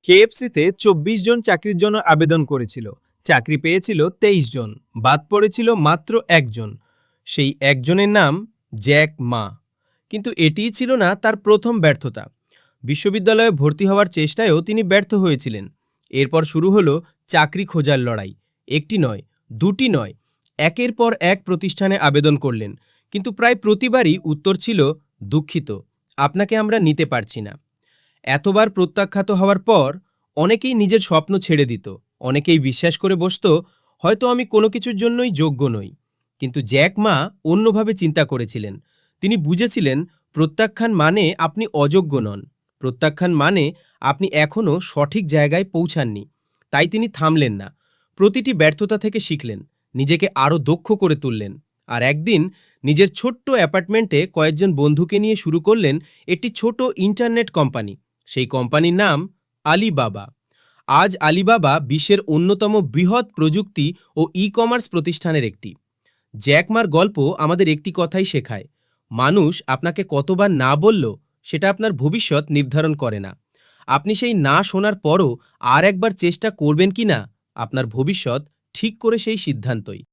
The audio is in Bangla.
কেএফসিতে ২৪ জন চাকরির জন্য আবেদন করেছিল। চাকরি পেয়েছিল ২৩ জন, বাদ পড়েছিল মাত্র একজন। সেই একজনের নাম জ্যাক মা। কিন্তু এটিই ছিল না তার প্রথম ব্যর্থতা। বিশ্ববিদ্যালয়ে ভর্তি হওয়ার চেষ্টায়ও তিনি ব্যর্থ হয়েছিলেন। এরপর শুরু হলো চাকরি খোঁজার লড়াই। একটি নয়, দুটি নয়, একের পর এক প্রতিষ্ঠানে আবেদন করলেন, কিন্তু প্রায় প্রতিবারই উত্তর ছিল, দুঃখিত, আপনাকে আমরা নিতে পারছি না। এতবার প্রত্যাখ্যাত হওয়ার পর অনেকেই নিজের স্বপ্ন ছেড়ে দিত, অনেকেই বিশ্বাস করে বসত, হয়তো আমি কোনো কিছুর জন্যই যোগ্য নই। কিন্তু জ্যাক মা অন্যভাবে চিন্তা করেছিলেন। তিনি বুঝেছিলেন প্রত্যাখ্যান মানে আপনি অযোগ্য নন, প্রত্যাখ্যান মানে আপনি এখনও সঠিক জায়গায় পৌঁছাননি। তাই তিনি থামলেন না, প্রতিটি ব্যর্থতা থেকে শিখলেন, নিজেকে আরও দক্ষ করে তুললেন। আর একদিন নিজের ছোট্ট অ্যাপার্টমেন্টে কয়েকজন বন্ধুকে নিয়ে শুরু করলেন একটি ছোট ইন্টারনেট কোম্পানি। সেই কোম্পানির নাম আলিবাবা। আজ আলিবাবা বিশ্বের অন্যতম বৃহৎ প্রযুক্তি ও ই-কমার্স প্রতিষ্ঠানের একটি। জ্যাক মার গল্প আমাদের একটি কথাই শেখায়, মানুষ আপনাকে কতবার না বলল সেটা আপনার ভবিষ্যৎ নির্ধারণ করে না। আপনি সেই না শোনার পরও আর একবার চেষ্টা করবেন কিনা, আপনার ভবিষ্যৎ ঠিক করে সেই সিদ্ধান্তই।